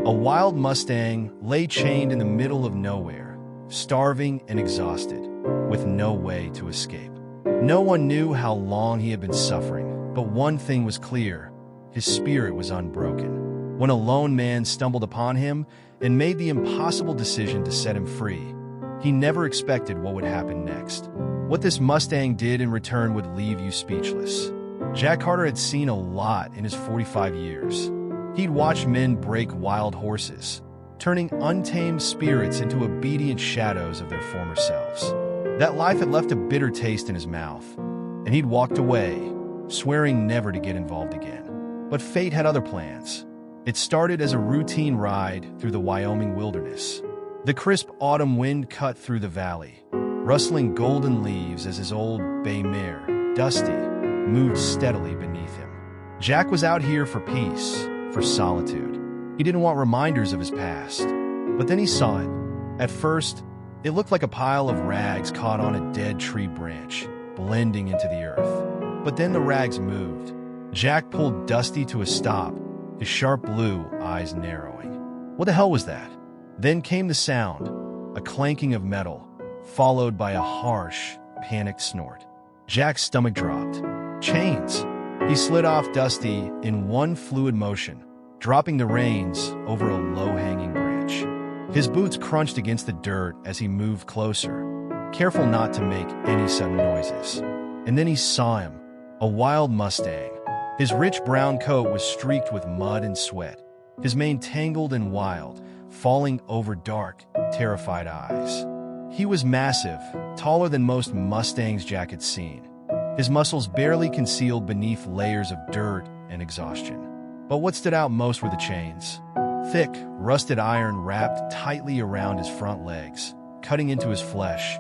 A wild Mustang lay chained in the middle of nowhere, starving and exhausted, with no way to escape. No one knew how long he had been suffering, but one thing was clear: his spirit was unbroken. When a lone man stumbled upon him and made the impossible decision to set him free, he never expected what would happen next. What this Mustang did in return would leave you speechless. Jack Carter had seen a lot in his 45 years. He'd watched men break wild horses, turning untamed spirits into obedient shadows of their former selves. That life had left a bitter taste in his mouth, and he'd walked away, swearing never to get involved again. But fate had other plans. It started as a routine ride through the Wyoming wilderness. The crisp autumn wind cut through the valley, rustling golden leaves as his old bay mare, Dusty, moved steadily beneath him. Jack was out here for peace, for solitude. He didn't want reminders of his past. But then he saw it. At first, it looked like a pile of rags caught on a dead tree branch, blending into the earth. But then the rags moved. Jack pulled Dusty to a stop, his sharp blue eyes narrowing. What the hell was that? Then came the sound, a clanking of metal, followed by a harsh, panicked snort. Jack's stomach dropped. Chains! He slid off Dusty in one fluid motion, dropping the reins over a low-hanging branch. His boots crunched against the dirt as he moved closer, careful not to make any sudden noises. And then he saw him, a wild Mustang. His rich brown coat was streaked with mud and sweat, his mane tangled and wild, falling over dark, terrified eyes. He was massive, taller than most Mustangs Jack had seen, his muscles barely concealed beneath layers of dirt and exhaustion. But what stood out most were the chains. Thick, rusted iron wrapped tightly around his front legs, cutting into his flesh,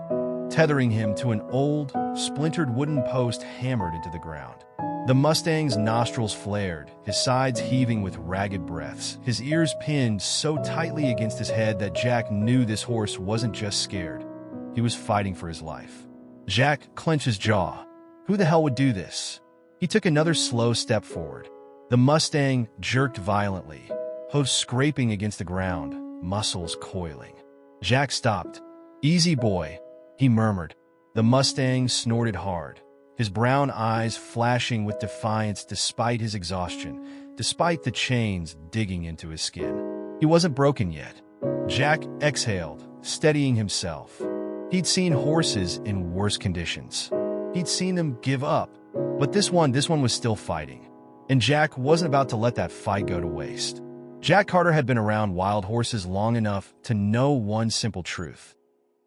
tethering him to an old, splintered wooden post hammered into the ground. The Mustang's nostrils flared, his sides heaving with ragged breaths, his ears pinned so tightly against his head that Jack knew this horse wasn't just scared. He was fighting for his life. Jack clenched his jaw. Who the hell would do this? He took another slow step forward. The Mustang jerked violently, hooves scraping against the ground, muscles coiling. Jack stopped. "Easy, boy," he murmured. The Mustang snorted hard, his brown eyes flashing with defiance despite his exhaustion, despite the chains digging into his skin. He wasn't broken yet. Jack exhaled, steadying himself. He'd seen horses in worse conditions. He'd seen them give up, but this one was still fighting. And Jack wasn't about to let that fight go to waste. Jack Carter had been around wild horses long enough to know one simple truth: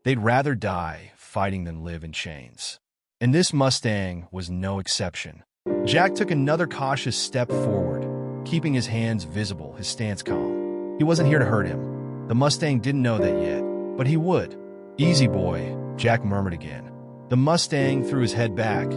they'd rather die fighting than live in chains. And this Mustang was no exception. Jack took another cautious step forward, keeping his hands visible, his stance calm. He wasn't here to hurt him. The Mustang didn't know that yet, but he would. "Easy, boy," Jack murmured again. The Mustang threw his head back,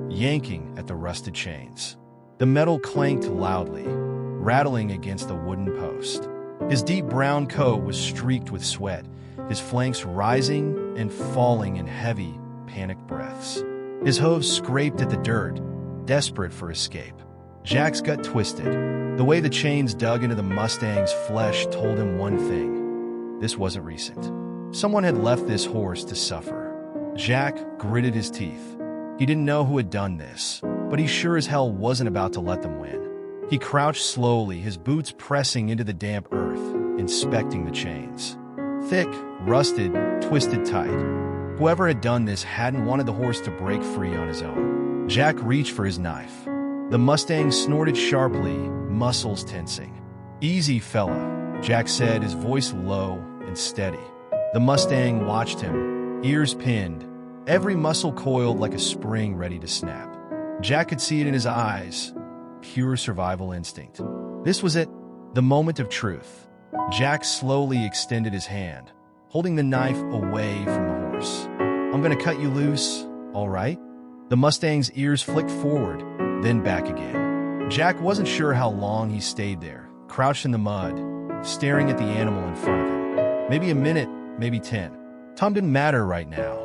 yanking at the rusted chains. The metal clanked loudly, rattling against the wooden post. His deep brown coat was streaked with sweat, his flanks rising and falling in heavy, panicked breaths. His hooves scraped at the dirt, desperate for escape. Jack's gut twisted. The way the chains dug into the Mustang's flesh told him one thing: this wasn't recent. Someone had left this horse to suffer. Jack gritted his teeth. He didn't know who had done this, but he sure as hell wasn't about to let them win. He crouched slowly, his boots pressing into the damp earth, inspecting the chains. Thick, rusted, twisted tight. Whoever had done this hadn't wanted the horse to break free on his own. Jack reached for his knife. The Mustang snorted sharply, muscles tensing. "Easy, fella," Jack said, his voice low and steady. The Mustang watched him, ears pinned, every muscle coiled like a spring ready to snap. Jack could see it in his eyes, pure survival instinct. This was it, the moment of truth. Jack slowly extended his hand, holding the knife away from the horse. "I'm gonna cut you loose, all right?" The Mustang's ears flicked forward, then back again. Jack wasn't sure how long he stayed there, crouched in the mud, staring at the animal in front of him. Maybe a minute, maybe 10. Time didn't matter right now.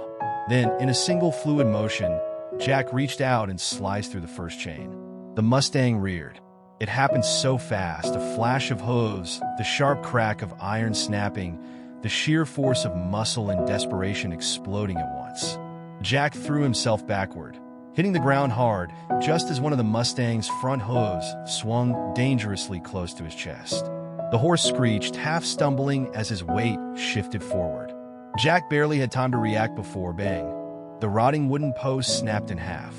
Then, in a single fluid motion, Jack reached out and sliced through the first chain. The Mustang reared. It happened so fast, a flash of hooves, the sharp crack of iron snapping, the sheer force of muscle and desperation exploding at once. Jack threw himself backward, hitting the ground hard, just as one of the Mustang's front hooves swung dangerously close to his chest. The horse screeched, half stumbling as his weight shifted forward. Jack barely had time to react before, bang, the rotting wooden post snapped in half.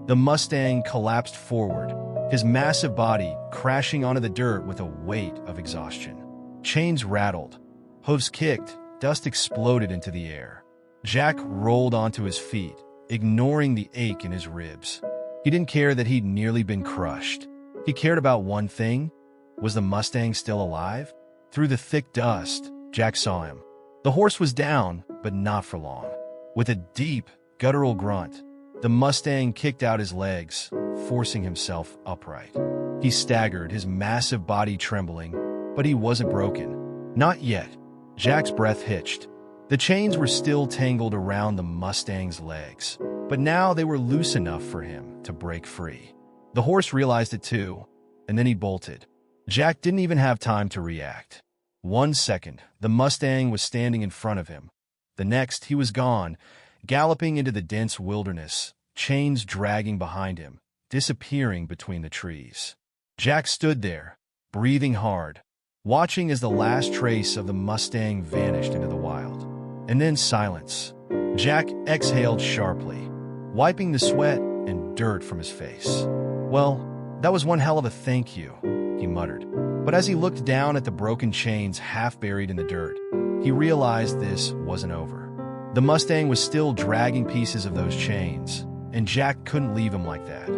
The Mustang collapsed forward, his massive body crashing onto the dirt with a weight of exhaustion. Chains rattled, hooves kicked, dust exploded into the air. Jack rolled onto his feet, ignoring the ache in his ribs. He didn't care that he'd nearly been crushed. He cared about one thing. Was the Mustang still alive? Through the thick dust, Jack saw him. The horse was down, but not for long. With a deep, guttural grunt, the Mustang kicked out his legs, forcing himself upright. He staggered, his massive body trembling, but he wasn't broken. Not yet. Jack's breath hitched. The chains were still tangled around the Mustang's legs, but now they were loose enough for him to break free. The horse realized it too, and then he bolted. Jack didn't even have time to react. 1 second, the Mustang was standing in front of him. The next, he was gone, galloping into the dense wilderness, chains dragging behind him, disappearing between the trees. Jack stood there, breathing hard, watching as the last trace of the Mustang vanished into the wild. And then silence. Jack exhaled sharply, wiping the sweat and dirt from his face. "Well, that was one hell of a thank you," he muttered. But as he looked down at the broken chains half buried in the dirt, he realized this wasn't over. The Mustang was still dragging pieces of those chains, and Jack couldn't leave him like that.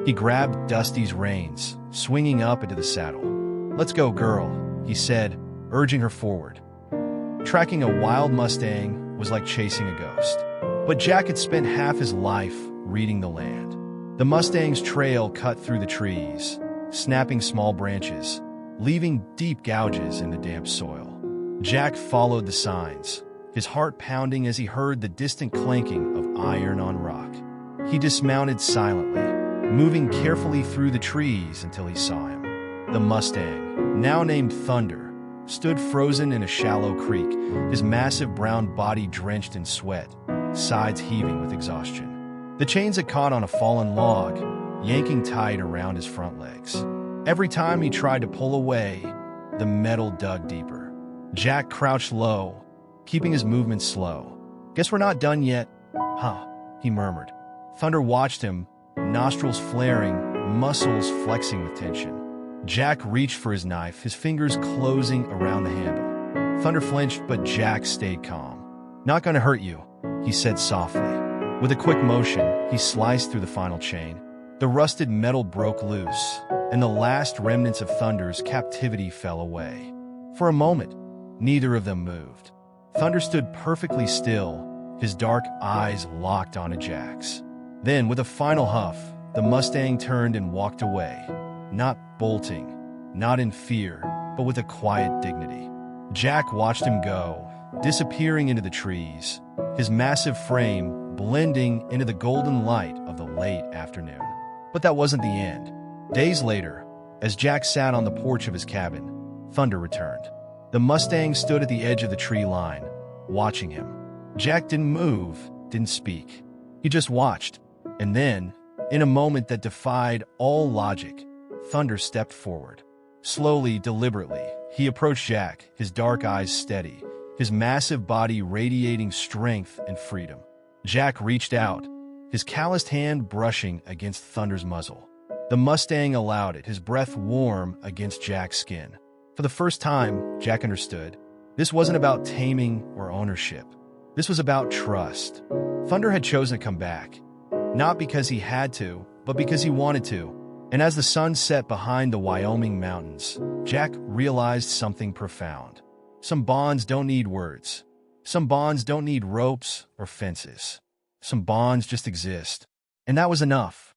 He grabbed Dusty's reins, swinging up into the saddle. "Let's go, girl," he said, urging her forward. Tracking a wild Mustang was like chasing a ghost. But Jack had spent half his life reading the land. The Mustang's trail cut through the trees, snapping small branches, leaving deep gouges in the damp soil. Jack followed the signs, his heart pounding as he heard the distant clanking of iron on rock. He dismounted silently, moving carefully through the trees until he saw him. The Mustang, now named Thunder, stood frozen in a shallow creek, his massive brown body drenched in sweat, sides heaving with exhaustion. The chains had caught on a fallen log, yanking tight around his front legs. Every time he tried to pull away, the metal dug deeper. Jack crouched low, keeping his movements slow. "Guess we're not done yet, huh?" he murmured. Thunder watched him, nostrils flaring, muscles flexing with tension. Jack reached for his knife, his fingers closing around the handle. Thunder flinched, but Jack stayed calm. "Not gonna hurt you," he said softly. With a quick motion, he sliced through the final chain. The rusted metal broke loose, and the last remnants of Thunder's captivity fell away. For a moment, neither of them moved. Thunder stood perfectly still, his dark eyes locked onto Jack's. Then, with a final huff, the Mustang turned and walked away, not bolting, not in fear, but with a quiet dignity. Jack watched him go, disappearing into the trees, his massive frame blending into the golden light of the late afternoon. But that wasn't the end. Days later, as Jack sat on the porch of his cabin, Thunder returned. The Mustang stood at the edge of the tree line, watching him. Jack didn't move, didn't speak. He just watched. And then, in a moment that defied all logic, Thunder stepped forward. Slowly, deliberately, he approached Jack, his dark eyes steady, his massive body radiating strength and freedom. Jack reached out, his calloused hand brushing against Thunder's muzzle. The Mustang allowed it, his breath warm against Jack's skin. For the first time, Jack understood. This wasn't about taming or ownership. This was about trust. Thunder had chosen to come back, not because he had to, but because he wanted to. And as the sun set behind the Wyoming mountains, Jack realized something profound. Some bonds don't need words. Some bonds don't need ropes or fences. Some bonds just exist. And that was enough.